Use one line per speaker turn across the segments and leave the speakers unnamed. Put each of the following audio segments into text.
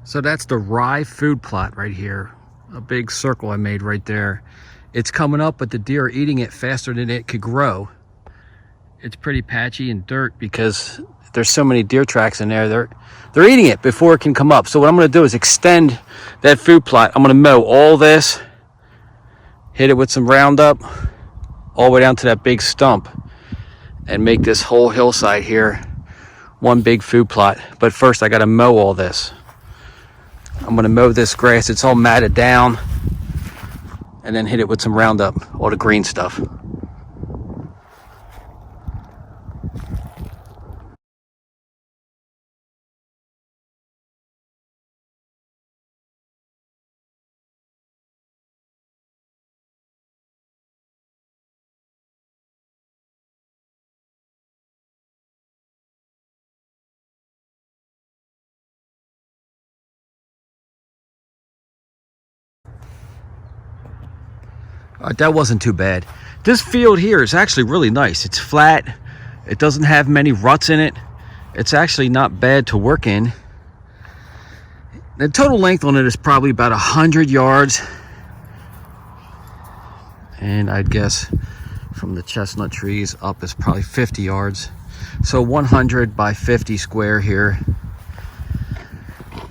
So that's the rye food plot right here. A big circle I made right there. It's coming up, but the deer are eating it faster than it could grow. It's pretty patchy and dirt because there's so many deer tracks in there. They're eating it before it can come up. So what I'm gonna do is extend that food plot. I'm gonna mow all this, hit it with some Roundup, all the way down to that big stump, and make this whole hillside here one big food plot. But first I gotta mow all this. I'm gonna mow this grass. It's all matted down, and then hit it with some Roundup, all the green stuff. That wasn't too bad. This field here is actually really nice. It's flat. It doesn't have many ruts in it. It's actually not bad to work in. The total length on it is probably about 100 yards. And I'd guess from the chestnut trees up is probably 50 yards. So 100 by 50 square here.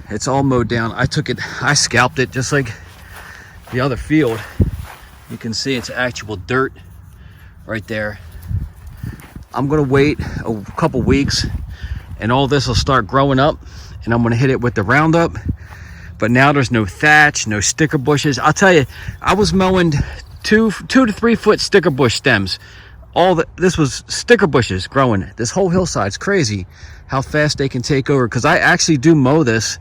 It's all mowed down. I scalped it just like the other field. You can see it's actual dirt right there. I'm gonna wait a couple weeks and all this will start growing up, and I'm gonna hit it with the Roundup. But now there's no thatch, no sticker bushes. I'll tell you, I was mowing 2 to 3 foot sticker bush stems. This was sticker bushes growing. This whole hillside's crazy how fast they can take over, because I actually do mow this.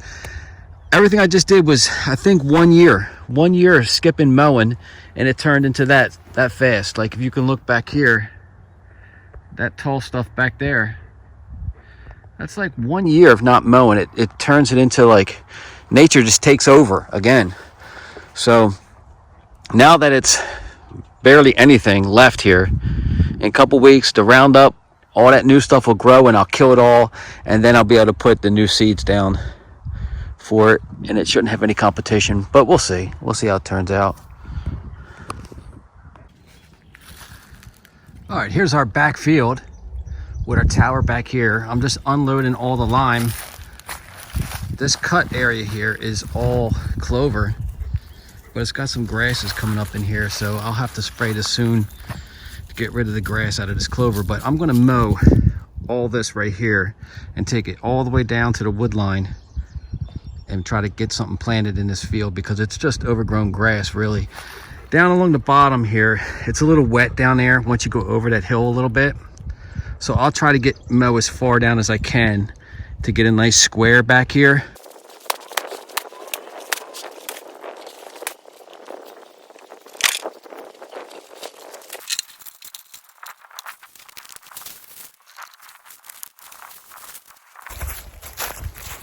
Everything I just did was, I think, 1 year skipping mowing, and it turned into that fast. Like if you can look back here, that tall stuff back there, that's like 1 year of not mowing. It turns it into, like, nature just takes over again. So now that it's barely anything left here, in a couple weeks the Roundup, all that new stuff will grow, and I'll kill it all, and then I'll be able to put the new seeds down for it, and it shouldn't have any competition. But we'll see how it turns out. All right, here's our back field with our tower back here. I'm just unloading all the lime. This cut area here is all clover, but it's got some grasses coming up in here, so I'll have to spray this soon to get rid of the grass out of this clover. But I'm gonna mow all this right here and take it all the way down to the wood line and try to get something planted in this field, because it's just overgrown grass really. Down along the bottom here, it's a little wet down there once you go over that hill a little bit. So I'll try to mow as far down as I can to get a nice square back here.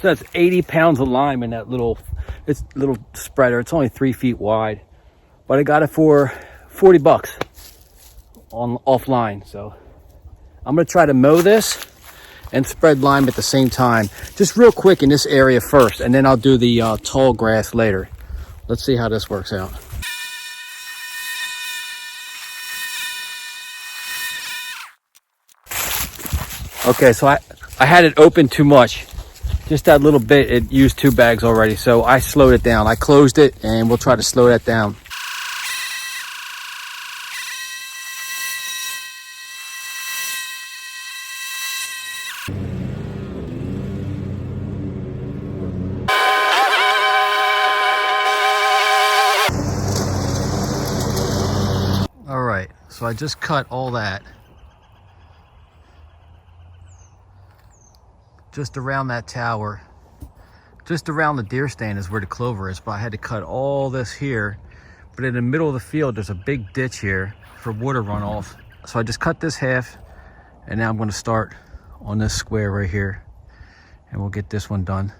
So that's 80 pounds of lime in that little spreader. It's only 3 feet wide, but I got it for 40 bucks offline. So I'm gonna try to mow this and spread lime at the same time, just real quick in this area first, and then I'll do the tall grass later. Let's see how this works out. Okay, so I had it open too much. Just that little bit, it used 2 bags already, so I slowed it down. I closed it, and we'll try to slow that down. All right, so I just cut all that. Just around that tower. Just around the deer stand is where the clover is, but I had to cut all this here. But in the middle of the field, there's a big ditch here for water runoff. So I just cut this half, and now I'm gonna start on this square right here, and we'll get this one done.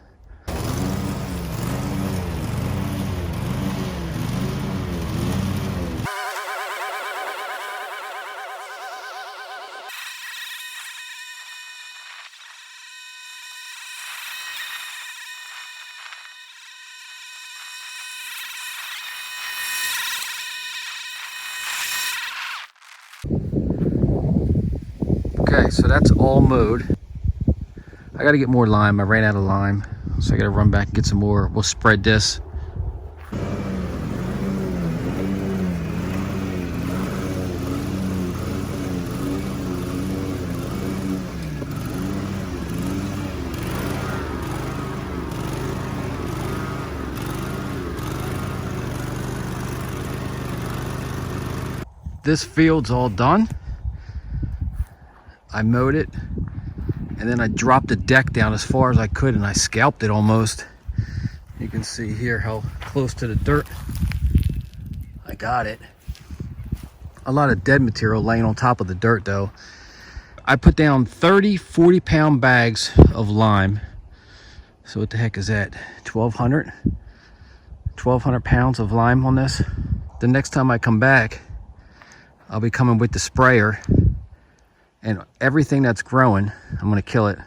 Okay, so that's all mowed. I gotta get more lime. I ran out of lime, so I gotta run back and get some more. We'll spread this. This field's all done. I mowed it, and then I dropped the deck down as far as I could, and I scalped it almost. You can see here how close to the dirt I got it. A lot of dead material laying on top of the dirt though. I put down 30 40-pound bags of lime. So what the heck is that? 1,200 pounds of lime on this. The next time I come back, I'll be coming with the sprayer, and everything that's growing, I'm gonna kill it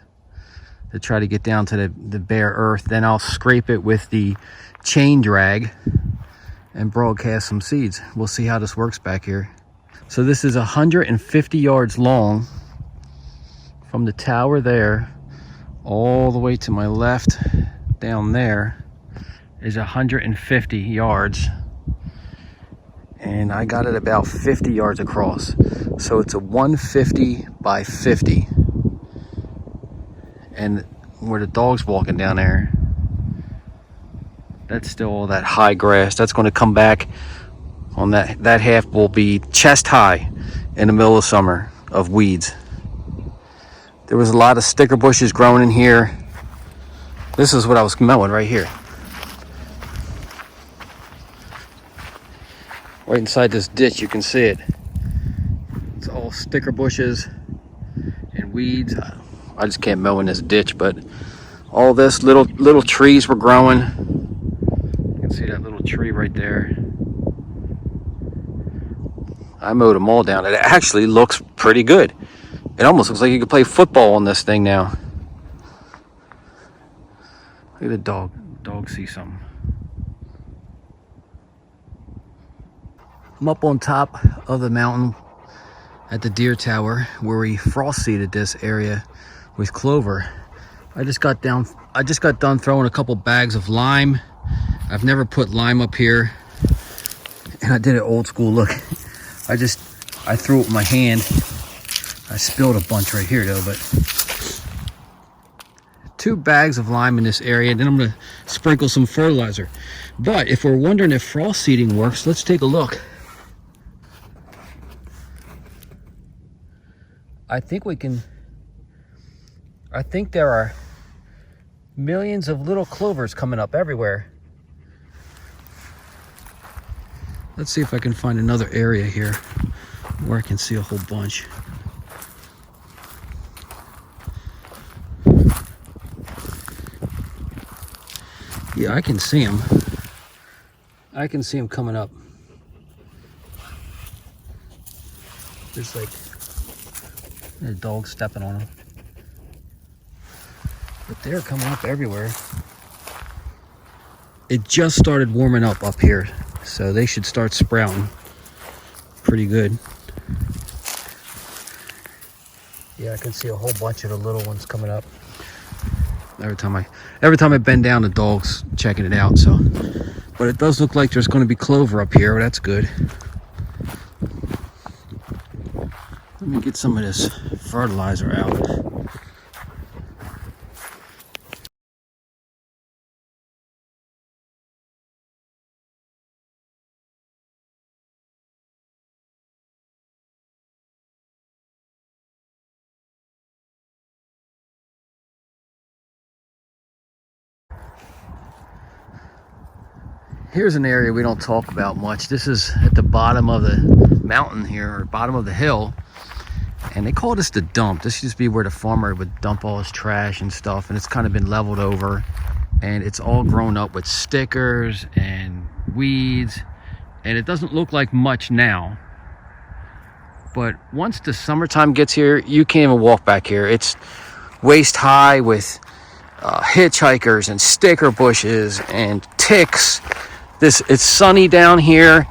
to try to get down to the bare earth. Then I'll scrape it with the chain drag and broadcast some seeds. We'll see how this works back here. So this is 150 yards long from the tower there all the way to my left down there is 150 yards. And I got it about 50 yards across. So it's a 150 by 50. And where the dog's walking down there, that's still all that high grass. That's going to come back on that half will be chest high in the middle of summer of weeds. There was a lot of sticker bushes growing in here. This is what I was mowing right here. Right inside this ditch, you can see it. It's all sticker bushes and weeds. I just can't mow in this ditch, but all this little trees were growing. You can see that little tree right there. I mowed them all down. It actually looks pretty good. It almost looks like you could play football on this thing now. Look at the dog. The dog sees something. I'm up on top of the mountain at the deer tower where we frost seeded this area with clover. I just got done throwing a couple bags of lime. I've never put lime up here, and I did it old school. Look, I threw it with my hand. I spilled a bunch right here though, but 2 bags of lime in this area, and then I'm gonna sprinkle some fertilizer. But if we're wondering if frost seeding works, let's take a look. I think there are millions of little clovers coming up everywhere. Let's see if I can find another area here where I can see a whole bunch. Yeah, I can see them. I can see them coming up. There's like a dog stepping on them. But they're coming up everywhere. It just started warming up here, so they should start sprouting pretty good. Yeah, I can see a whole bunch of the little ones coming up. Every time I bend down, the dog's checking it out. So, but it does look like there's going to be clover up here. That's good. Let me get some of this fertilizer out. Here's an area we don't talk about much. This is at the bottom of the mountain here, or bottom of the hill. And they call this the dump. This used to be where the farmer would dump all his trash and stuff, and it's kind of been leveled over. And it's all grown up with stickers and weeds. And it doesn't look like much now. But once the summertime gets here, you can't even walk back here. It's waist high with hitchhikers and sticker bushes and ticks. It's sunny down here.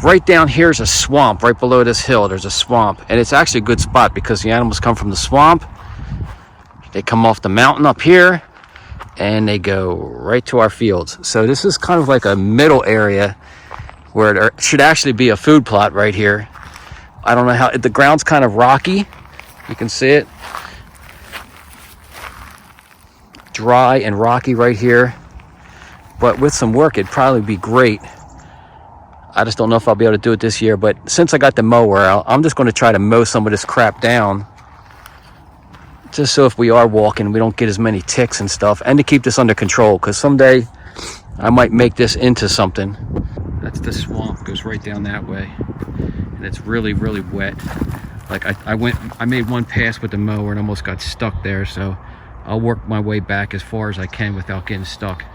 right down here is a swamp. Right below this hill, there's a swamp. And it's actually a good spot because the animals come from the swamp. They come off the mountain up here and they go right to our fields. So this is kind of like a middle area where there should actually be a food plot right here. I don't know how, the ground's kind of rocky. You can see it. Dry and rocky right here. But with some work, it'd probably be great. I just don't know if I'll be able to do it this year. But since I got the mower out, I'm just going to try to mow some of this crap down. Just so if we are walking, we don't get as many ticks and stuff. And to keep this under control. Because someday, I might make this into something. That's the swamp. It goes right down that way. And it's really, really wet. Like I made one pass with the mower and almost got stuck there. So I'll work my way back as far as I can without getting stuck.